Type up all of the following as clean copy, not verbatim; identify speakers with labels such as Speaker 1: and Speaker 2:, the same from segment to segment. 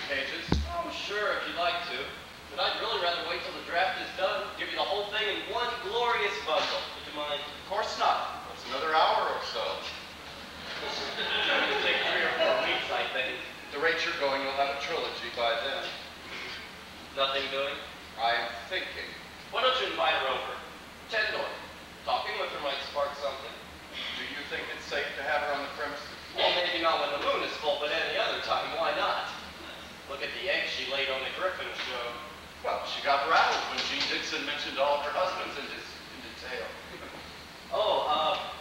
Speaker 1: pages.
Speaker 2: Oh, sure, if you'd like to. But I'd really rather wait till the draft is done. Give you the whole thing in one glorious bundle. Would you mind?
Speaker 1: Of course not. It's another hour or so.
Speaker 2: It's going to take 3 or 4 weeks, I think.
Speaker 1: At the rate you're going, you'll have a trilogy by then.
Speaker 2: Nothing doing?
Speaker 1: I'm thinking.
Speaker 2: Why don't you invite her over? Dorp. Talking with her might spark something.
Speaker 1: Do you think it's safe to have her on the premises?
Speaker 2: Well, maybe not when the moon is full, but any other time, why not? Look at the eggs she laid on the Griffin show.
Speaker 1: Well, she got rattled when Jean Dixon mentioned all of her husbands in detail.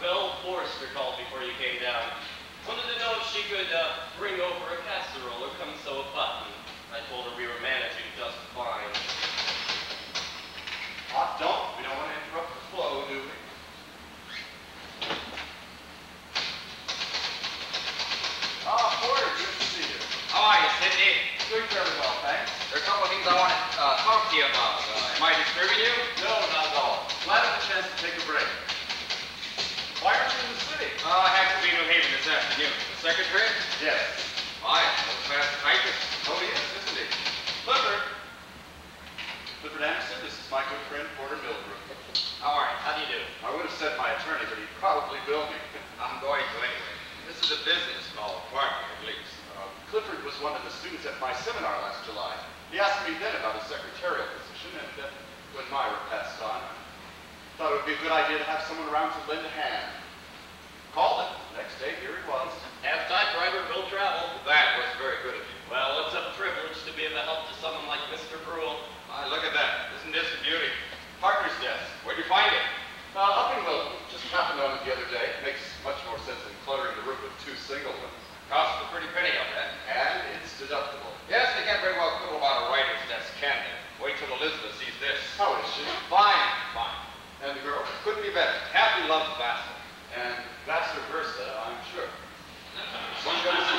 Speaker 2: Bill Forrester called before you came down. Wanted to know if she could bring over a casserole or come sew a button. I told her we were managing just fine.
Speaker 1: Don't. We don't want to interrupt the flow, do we? Porter, good to see you.
Speaker 3: How are you, Sidney?
Speaker 1: Doing fairly well, thanks.
Speaker 3: There are a couple of things I want to talk to you about. Am I disturbing you?
Speaker 1: No, not at all. Glad I have a chance to take a break. Why aren't you in the city?
Speaker 3: I have to be in New Haven this afternoon. The secretary?
Speaker 1: Yes.
Speaker 3: Why? What's fast typist?
Speaker 1: Oh, yes, isn't he? Clifford. Clifford Anderson, this is my good friend, Porter Milgrim.
Speaker 2: All right, how do you do?
Speaker 1: I would have said my attorney, but he'd probably bill me.
Speaker 3: I'm going to anyway. This is a business call, partner at least.
Speaker 1: Clifford was one of the students at my seminar last July. He asked me then about a secretarial position, and when Myra passed on, I thought it would be a good idea to have someone around to lend a hand. Called it. Next day, here he was.
Speaker 2: Have typewriter, will travel.
Speaker 3: That was very good of you.
Speaker 2: Well, it's a privilege to be of help to someone like Mr. Bruhl.
Speaker 3: Look at that. Isn't this a beauty? Partner's desk. Where'd you find it?
Speaker 1: Up in Milgrim. Just happened on it the other day. Makes much more sense than cluttering the room with 2 single ones.
Speaker 3: Cost a pretty penny on that.
Speaker 1: And it's deductible.
Speaker 3: Yes, they can't very well quibble about a writer's desk, can they? Wait till Elizabeth sees this.
Speaker 1: How is she?
Speaker 3: Fine, fine.
Speaker 1: And the girl?
Speaker 3: Couldn't be better. Happy loves Vassal.
Speaker 1: And vice versa, I'm sure. One goes to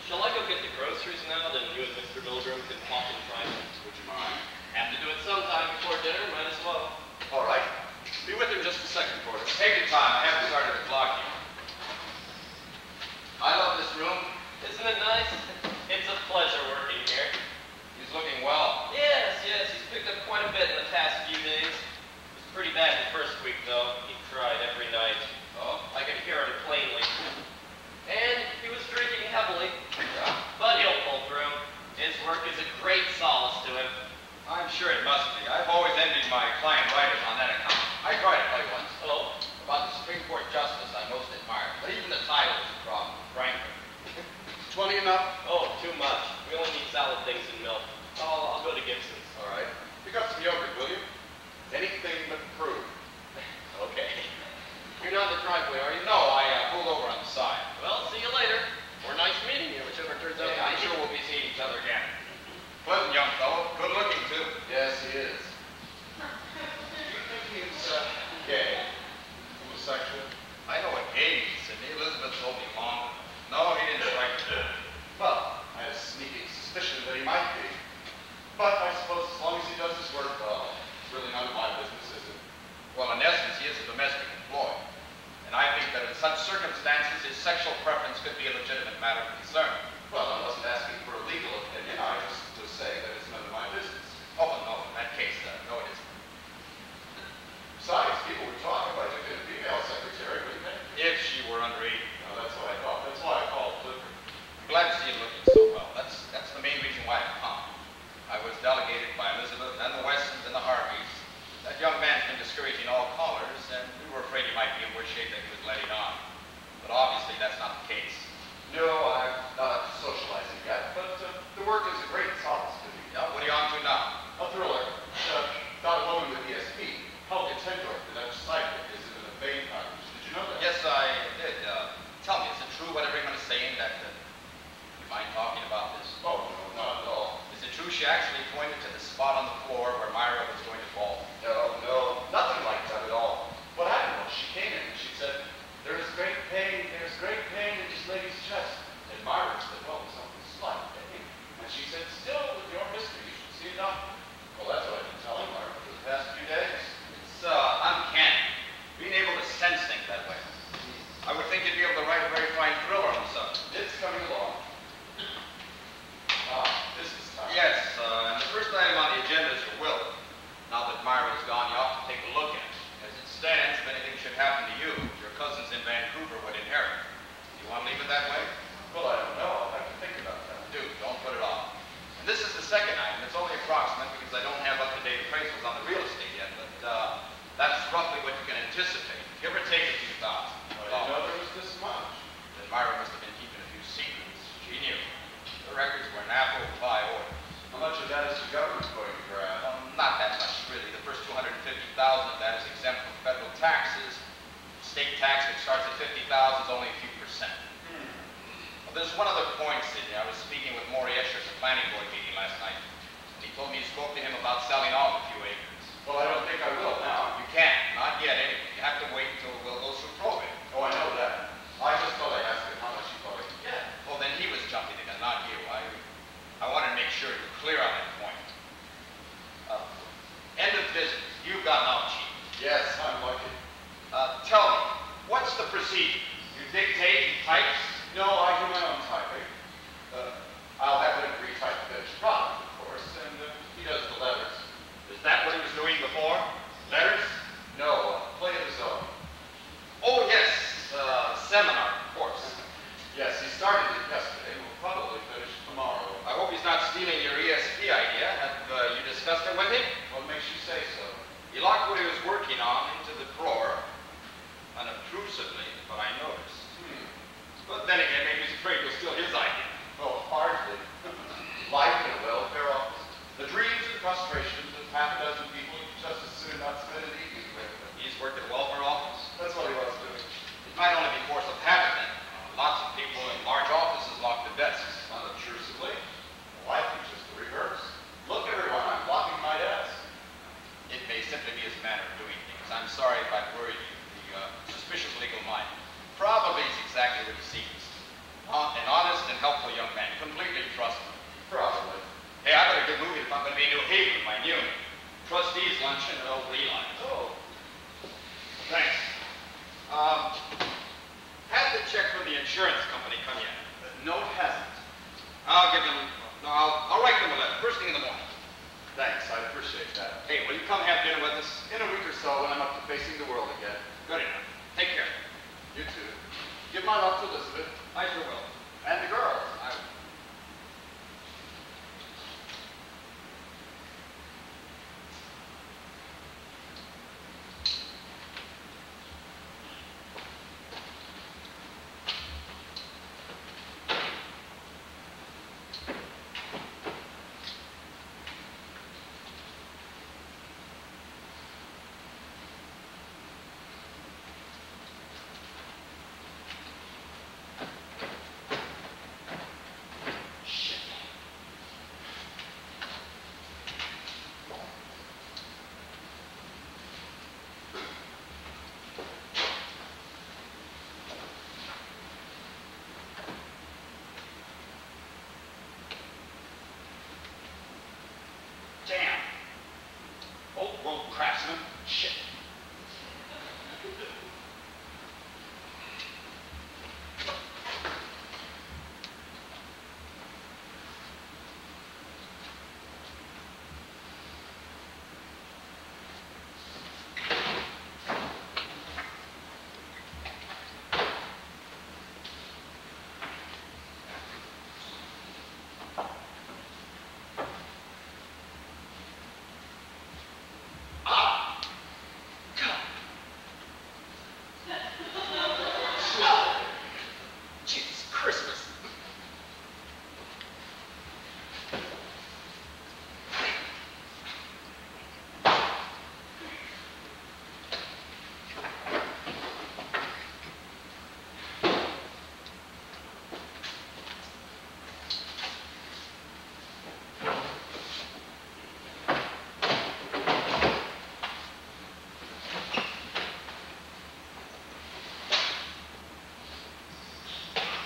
Speaker 2: Shall I go get the groceries now? Then you and Mr. Milgrim can talk in private.
Speaker 1: Would you mind?
Speaker 2: Have to do it sometime before dinner, might as well.
Speaker 1: All right. Be with him just a second, Porter.
Speaker 3: Take your time. I haven't started the clock yet. I love this room.
Speaker 2: Isn't it nice? It's a pleasure working here.
Speaker 3: He's looking well.
Speaker 2: Yes, he's picked up quite a bit in the past few days. It was pretty bad the first week, though. He cried every night. Oh, I could hear him plainly. And he was drinking heavily. But he'll pull through. His work is a great solace to him.
Speaker 3: I'm sure it must be. I've always envied my client writers on that account. I tried to play once.
Speaker 2: Oh?
Speaker 3: About the Supreme Court justice I most admired. But even the title was a problem, frankly.
Speaker 1: 20 enough?
Speaker 2: Oh, too much. We only need salad things and milk. I'll go to Gibson's.
Speaker 1: All right. Pick up some yogurt, will you? Anything but crude.
Speaker 2: Okay.
Speaker 3: You're not in the driveway, are you? No, I pulled over on the side.
Speaker 2: Well, see you later. Or nice meeting you, whichever turns out.
Speaker 3: I'm sure we'll be seeing each other again. Pleasant young fellow. Good looking, too.
Speaker 1: Yes, he is. You think he's gay? Homosexual?
Speaker 3: I know what gay means, Sidney. Elizabeth told me long. No, he didn't strike me.
Speaker 1: Well, I have a sneaking suspicion that he might be. But I suppose as long as he does his work well, it's really none of my business, is it?
Speaker 3: Well, in essence, he is a domestic employee. And I think that in such circumstances, his sexual preference could be a legitimate matter of concern.
Speaker 1: Well, I wasn't asking for a legal opinion. I just was saying that it's none of my business.
Speaker 3: Oh, well, no. In that case, no, it isn't.
Speaker 1: Besides, people were talking about you being a female secretary, wouldn't they?
Speaker 3: If she were under 80.
Speaker 1: No, that's what I thought. That's why I called Clifford.
Speaker 3: I'm glad to see you looking so well. That's the main reason why I've come. I was delegated by Elizabeth and the Westons and the Harveys. That young man's been discouraging all callers, and we were afraid he might be in worse shape than he was letting on. But obviously, that's not the case.
Speaker 1: No, I'm not up to socializing yet, but the work is a great solace to me.
Speaker 3: Yeah, what are you on to now?
Speaker 1: A thriller. About a woman with ESP. Helga, the Dutch psychic, is in the Bain package. Did you know that?
Speaker 3: Yes, I did. Tell me, is it true what everyone is saying that you mind talking about this?
Speaker 1: Oh, no, not at all.
Speaker 3: Is it true she actually pointed to the spot on the floor where Myra was going to fall?
Speaker 1: No, nothing like that at all. What happened was she came in and she said, there's great pain in this lady's chest. And Myra said, well, something slight pain. And she said, still, with your history, you should see a doctor. Well, that's what I've been telling Myra for the past few days.
Speaker 3: It's uncanny, being able to sense things that way. I would think you'd be able to write a very fine thriller on the subject.
Speaker 1: It's coming along.
Speaker 3: it that way?
Speaker 1: Well, I don't know. I'll have to think about that.
Speaker 3: Do. Don't put it off. And this is the second item. It's only approximate because I don't have up-to-date appraisals on the real estate yet, but that's roughly what you can anticipate. Give or take a few thousand.
Speaker 1: I didn't know there was this much.
Speaker 3: Then Myra must have been keeping a few secrets. She knew. The records were an apple pie order.
Speaker 1: How much of that is the government going to grab?
Speaker 3: Not that much, really. The first $250,000 of that is exempt from federal taxes. State tax that starts at $50,000 is only a few percent. Well, there's one other point, Sidney. I was speaking with Maury Escher at the planning board meeting last night. He told me you spoke to him about selling off a few acres.
Speaker 1: Well, I don't think I will now.
Speaker 3: You can't. Not yet, anyway. You have to wait until we'll go through probate.
Speaker 1: Oh, I know that. I just thought I'd ask him how much he thought I could get.
Speaker 3: Well, then he was jumping the gun, not you. I wanted to make sure you're clear on that point. End of business. You've gotten out, Chief.
Speaker 1: Yes, I'm lucky.
Speaker 3: Tell me, what's the procedure? You dictate, he types?
Speaker 1: No, I do my own typing. I'll have him retype the finished product, of course, and he does the letters.
Speaker 3: Is that what he was doing before? Letters?
Speaker 1: No, play of his own.
Speaker 3: Oh, yes. Seminar, of course.
Speaker 1: Yes, he started it yesterday. We'll probably finish tomorrow.
Speaker 3: I hope he's not stealing your ESP idea. Have you discussed it with him?
Speaker 1: What makes you say so?
Speaker 3: He locked what he was working on into the drawer, unobtrusively, but I noticed. But then again, maybe he's afraid you'll steal his idea.
Speaker 1: Oh, hardly. Life in a welfare office. The dreams and frustrations of half a dozen people you just as soon not spend an evening with.
Speaker 3: He's worked at a welfare office?
Speaker 1: That's what he was doing.
Speaker 3: It might only be force of habit then. Lots of people in large offices lock the desks.
Speaker 1: Unobtrusively. Well, I think just the reverse. Look, everyone, I'm locking my desk.
Speaker 3: It may simply be his manner of doing things. I'm sorry if I've worried you. The suspicious legal mind probably is exactly what he seems. An honest and helpful young man. Completely trustworthy.
Speaker 1: Probably.
Speaker 3: Hey, I better get moving if I'm going to be in New Haven with my new trustees luncheon at Old Eli.
Speaker 1: Oh.
Speaker 3: Thanks. Has the check from the insurance company come yet?
Speaker 1: No, it hasn't.
Speaker 3: I'll give them. No, I'll write them a letter first thing in the morning.
Speaker 1: Thanks, I appreciate that.
Speaker 3: Hey, will you come have dinner with us?
Speaker 1: In a week or so, when I'm up to facing the world again.
Speaker 3: Good enough. Take care.
Speaker 1: You too. Give my love to Elizabeth.
Speaker 3: I sure will.
Speaker 1: And the girls.
Speaker 3: I will. Damn. Old world craftsman. Shit.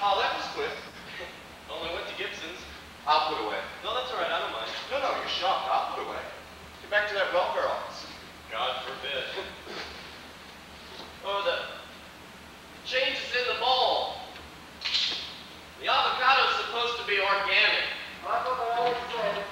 Speaker 1: Oh, that was quick.
Speaker 2: Only went to Gibson's.
Speaker 1: I'll put away.
Speaker 2: No, that's all right. I don't mind.
Speaker 1: No, you're shocked. I'll put away. Get back to that welfare office.
Speaker 2: God forbid. Oh, the change is in the bowl. The avocado's supposed to be organic.
Speaker 4: That's what I always say.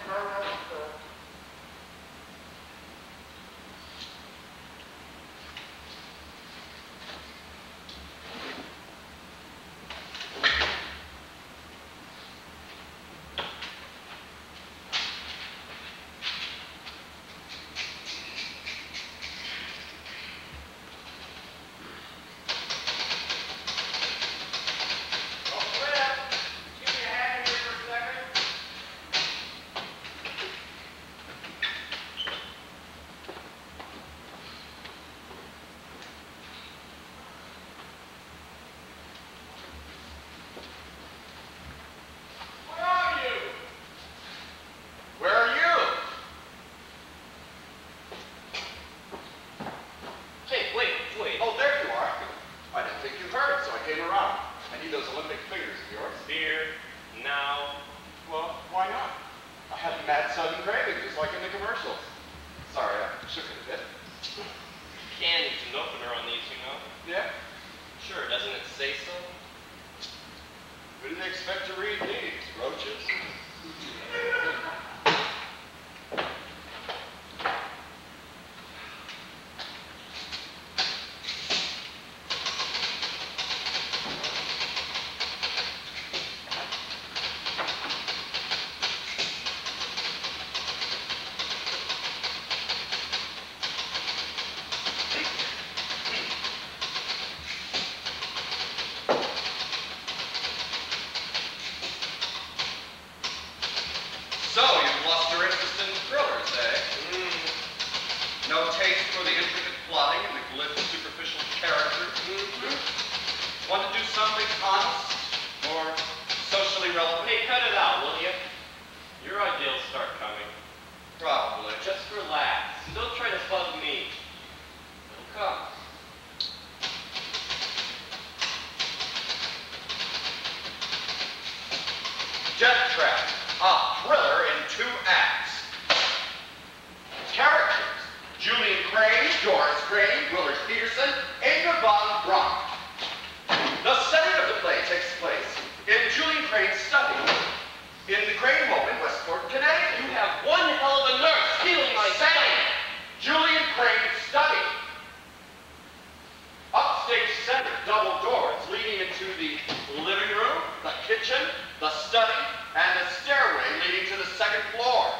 Speaker 1: the study, and a stairway leading to the second floor.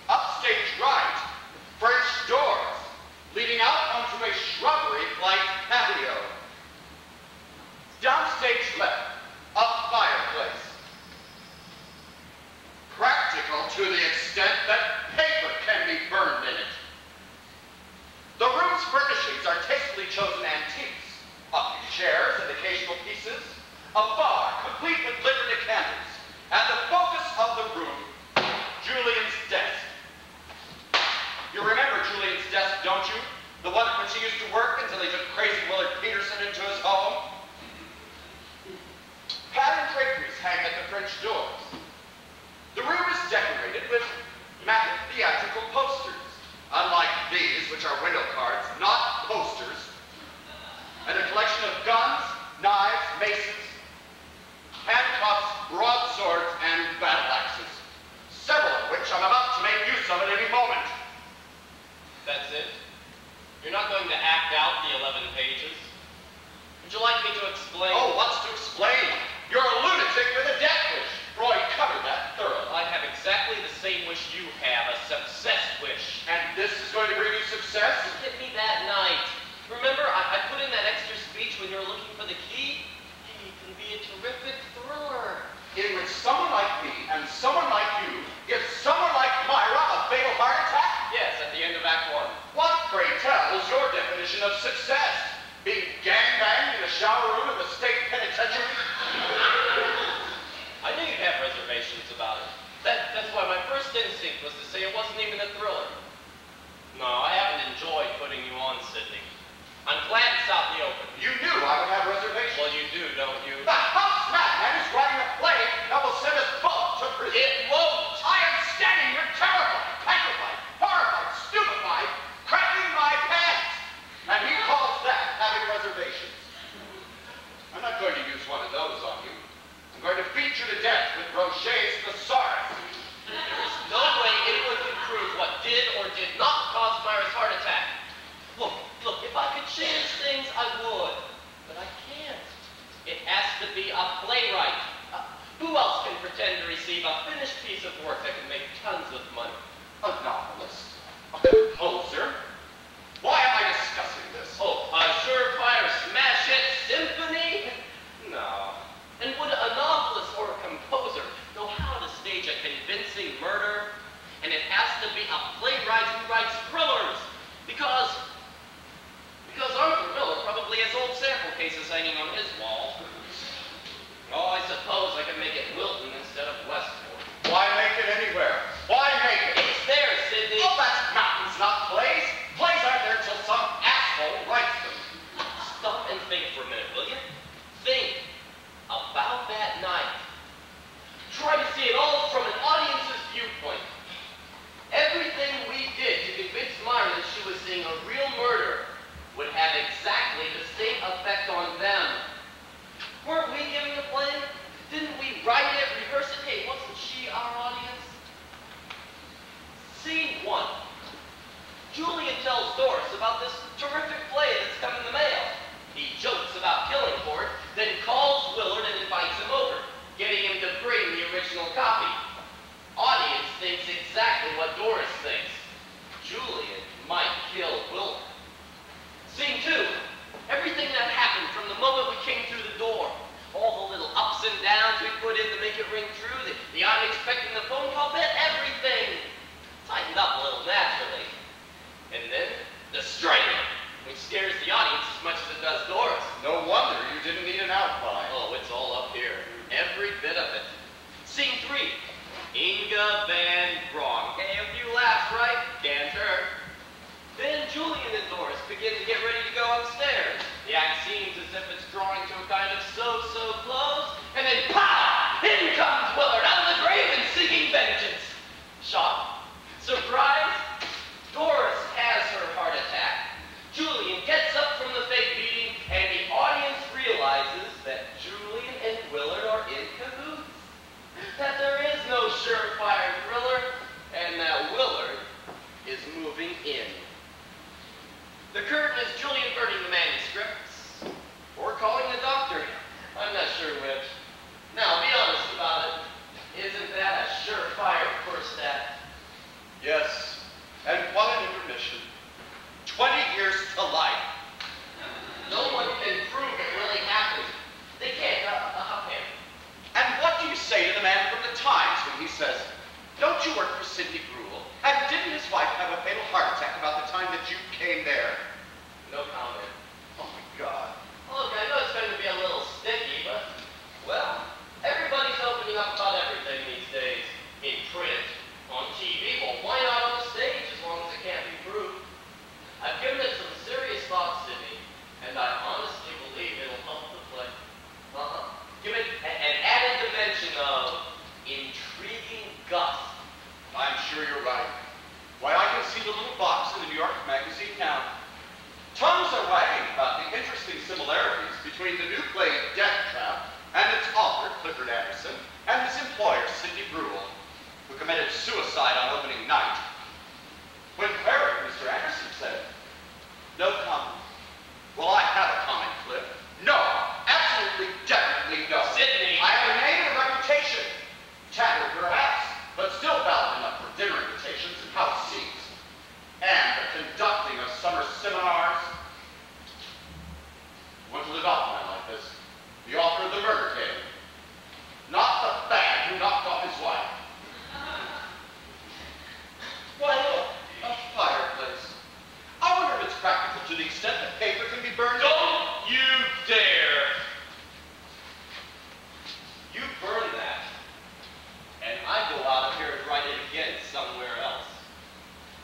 Speaker 1: Upstage right, French doors, leading out onto a shrubbery-flanked patio. Downstage left, a fireplace. Practical to the extent that paper can be burned in it. The room's furnishings are tastefully chosen antiques. A few chairs and occasional pieces, a bar complete with liquor decanters, and the focus of the room, Julian's desk. You remember Julian's desk, don't you? The one at which he used to work until he took crazy Willard Peterson into his home? Patterned draperies hang at the French doors. The room is decorated with matted theatrical posters, unlike these, which are window cards, not posters, and a collection of guns, knives, maces, handcuffs, broadswords, and battle axes, several of which I'm about to make use of at any moment.
Speaker 2: That's it? You're not going to act out the 11 pages? Would you like me to explain?
Speaker 1: Oh, what's to explain? You're a lunatic with a death wish. Roy covered that thoroughly.
Speaker 2: I have exactly the same wish you have, a success wish.
Speaker 1: And this is going to bring you success?
Speaker 2: You hit me that night. Remember, I put in that extra speech when you were looking for the key? Hey, it can be a terrific thriller.
Speaker 1: In which someone like me and someone like you gives someone like Myra a fatal heart attack?
Speaker 2: Yes, at the end of Act 1.
Speaker 1: What, pray tell, is your definition of success? Being gangbanged in a shower room at the state penitentiary?
Speaker 2: I knew you'd have reservations about it. That's why my first instinct was to say it wasn't even a thriller. No, I haven't enjoyed putting you on, Sidney. I'm glad it's out in the open.
Speaker 1: You knew I would have reservations.
Speaker 2: Well, you do, don't you?
Speaker 1: The house madman is writing a play that will send us both to prison.
Speaker 2: It won't!
Speaker 1: I am standing here terrified, petrified, horrified, stupefied, cracking my pants. And he calls that having reservations. I'm not going to use one of those on you. I'm going to beat you to death with Roget's thesaurus.
Speaker 2: There is no way anyone can prove what did or did not cause Myra's heart attack. Look, if I could change things, I would. But I can't. It has to be a playwright. Who else can pretend to receive a finished piece of work that can make tons of money?
Speaker 1: A novelist. A composer. Why am I discussing this?
Speaker 2: Oh, a surefire smash hit symphony? No. And would a novelist or a composer know how to stage a convincing murder? And it has to be a playwright who writes thrillers. Because Arthur Miller probably has old sample cases hanging on his wall. Oh, I suppose I could make it Wilton instead of Westport.
Speaker 1: Why make it anywhere? Why make it?
Speaker 2: It's there, Sidney.
Speaker 1: Oh, that's mountains, not plays. Plays aren't there till some asshole writes them.
Speaker 2: Stop and think for a minute, will you? Think about that night. Try to see it all from an audience's viewpoint. Everything we did to convince Myra that she was seeing a real murder would have exactly the same effect on them. Weren't we giving a play? Didn't we write it, rehearse it? Hey, wasn't she our audience? Scene 1. Julian tells Doris about this terrific play that's come in the mail. He jokes about killing for it, then calls Willard and invites him over, getting him to bring the original copy. Audience thinks exactly what Doris thinks. Julian might kill Willard. Scene 2. Everything that happened from the moment we came through the door. All the little ups and downs we put in to make it ring true. The unexpected the phone call bit, everything. Tightened up a little naturally. And then the striking, which scares the audience as much as it does Doris.
Speaker 1: No wonder you didn't need an outline.
Speaker 2: Oh, it's all up here. Every bit of it. Scene 3. Inga Van Braun. Okay, a few laughs, right? Can't hurt. Then Julian and Doris begin to get ready to go upstairs. The act seems as if it's drawing to a kind of so-so close. And then, pow! In comes Willard out of the grave and seeking vengeance. Shock? Surprise? Doris has her heart attack. Julian gets up from the fake meeting, and the audience realizes that Julian and Willard are in cahoots. That there is no surefire thriller, and that Willard is moving in. The curtain is Julian burning the manuscripts, or calling the doctor. I'm not sure which. Now, be honest
Speaker 1: don't you work for Sidney Bruhl? And didn't his wife have a fatal heart attack about the time that you came there?
Speaker 2: No comment.
Speaker 1: Oh my God.
Speaker 2: Look, I know it's going to be a little sticky, but, well, everybody's opening up about everything these days. In print, on TV, well, why not on the stage as long as it can't be proved? I've given it some serious thought, Sidney, and I honestly believe it'll help the play. Give it an added dimension of intriguing guts.
Speaker 1: I'm sure you're right. Why, I can see the little box in the New York Magazine now. Tongues are wagging about the interesting similarities between the new play Deathtrap and its author, Clifford and his employer, Sidney Bruhl, who committed suicide on opening night. When queried, Mr. Anderson said, "No comment." Well, I have a comment, Cliff. No, absolutely, definitely no.
Speaker 2: Sidney!
Speaker 1: I have a name and a reputation. Tattered perhaps, but still valid enough for dinner invitations and house seats. And the conducting of summer seminars. I want to live out my life as the author of the murder tale. Not the fag who knocked off his wife. Why, look, a fireplace. I wonder if it's practical to the extent that paper can be burned.
Speaker 2: Don't you dare! You burn that, and I go out of here and write it again somewhere else.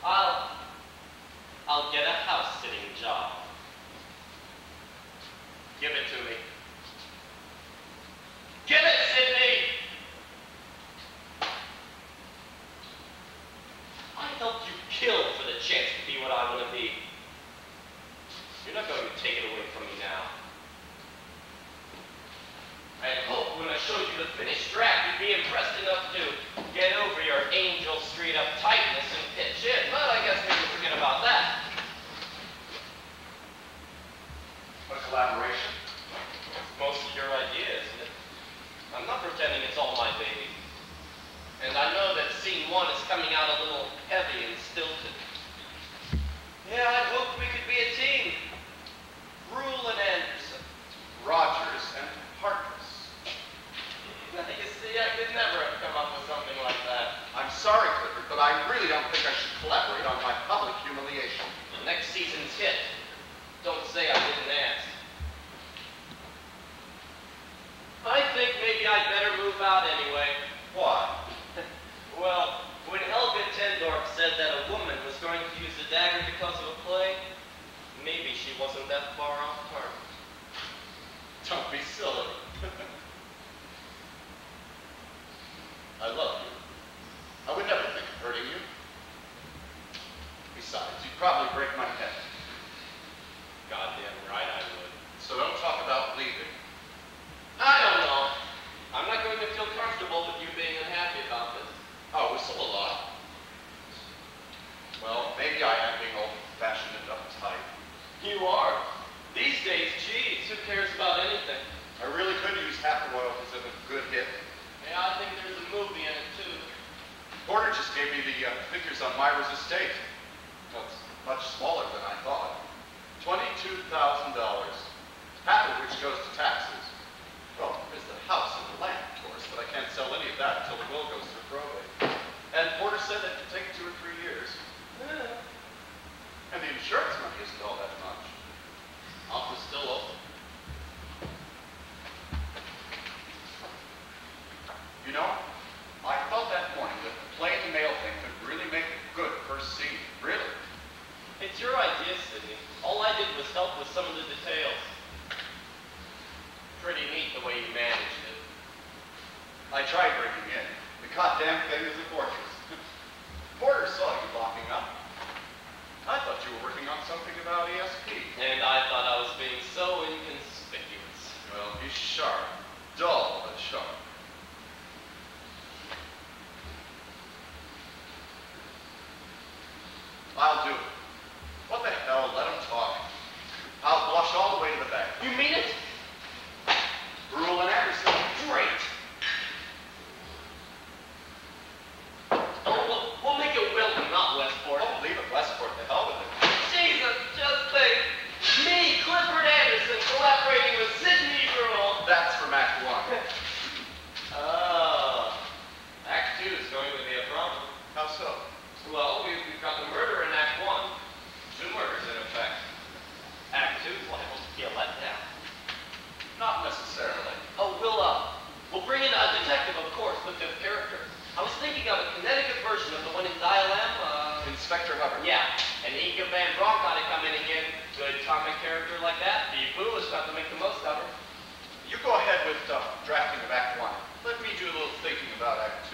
Speaker 2: I'll get a house-sitting job. Give it to me. Give it, Sidney! I helped you kill for the chance to be what I want to be. You're not going to take it away from me now. I had hoped when I showed you the finished draft, you'd be impressed enough to get over your Angel Street uptightness and pitch in, but I guess we can forget about that.
Speaker 1: A collaboration?
Speaker 2: It's most of your idea, isn't it? I'm not pretending it's all my baby. And I know that scene 1 is coming out a little heavy and stilted. Yeah, I'd hoped we could be a team. Bruhl and Anderson.
Speaker 1: Rogers and Harkness.
Speaker 2: You see, I could never have come up with something like that.
Speaker 1: I'm sorry, Clifford, but I really don't think I should collaborate on my public humiliation.
Speaker 2: The next season's hit. Don't say I didn't ask. I think maybe I'd better move out anyway.
Speaker 1: Why?
Speaker 2: Well, when Helga Dorp said that a woman was going to use a dagger because of a play, maybe she wasn't that far off target.
Speaker 1: Don't be silly. I love you. I would never think of hurting you. Besides, you'd probably break my head.
Speaker 2: Goddamn right I would.
Speaker 1: So don't talk about leaving.
Speaker 2: I don't know. I'm not going to feel comfortable with you being unhappy about this.
Speaker 1: Oh, whistle a lot. Well, maybe I am being old-fashioned and uptight.
Speaker 2: You are. These days, geez, who cares about anything?
Speaker 1: I really could use half the royalties of a good hit.
Speaker 2: Yeah, I think there's a movie in it, too.
Speaker 1: Porter just gave me the figures on Myra's estate. Well, it's much smaller than I thought. $22,000, half of which goes to taxes. Well, there's the house and the land, of course, but I can't sell any of that until the will goes through probate. And Porter said that could take 2 or 3 years.
Speaker 2: Yeah.
Speaker 1: And the insurance money isn't all that much.
Speaker 2: Office still open.
Speaker 1: You know, I thought that morning that the play and the mail thing could really make a good first scene. Really.
Speaker 2: It's your idea, Sidney. All I did was help with some of the details. Pretty neat the way you managed it.
Speaker 1: I tried breaking in. The goddamn thing is a fortress. Porter saw you locking up. I thought you were working on something about ESP.
Speaker 2: And I thought I was being so inconspicuous.
Speaker 1: Well, he's sharp. Dull, but sharp. I'll do it. What the hell? Let him talk. I'll blush all the way to the bank.
Speaker 2: You mean it?
Speaker 1: Bruhl and Anderson.
Speaker 2: Great. Oh, we'll make it Wilton, not Westport.
Speaker 1: Oh, leave it Westport. The hell with it.
Speaker 2: Jesus, just think. Me, Clifford Anderson, collaborating with Sidney Bruhl.
Speaker 1: That's from Act 1.
Speaker 2: Oh. Act 2 is going to be a problem.
Speaker 1: Inspector Hubbard.
Speaker 2: Yeah, and Inga Van Bronk ought to come in again. Good comic character like that. Be foolish not to make the most of her.
Speaker 1: You go ahead with drafting of Act 1. Let me do a little thinking about Act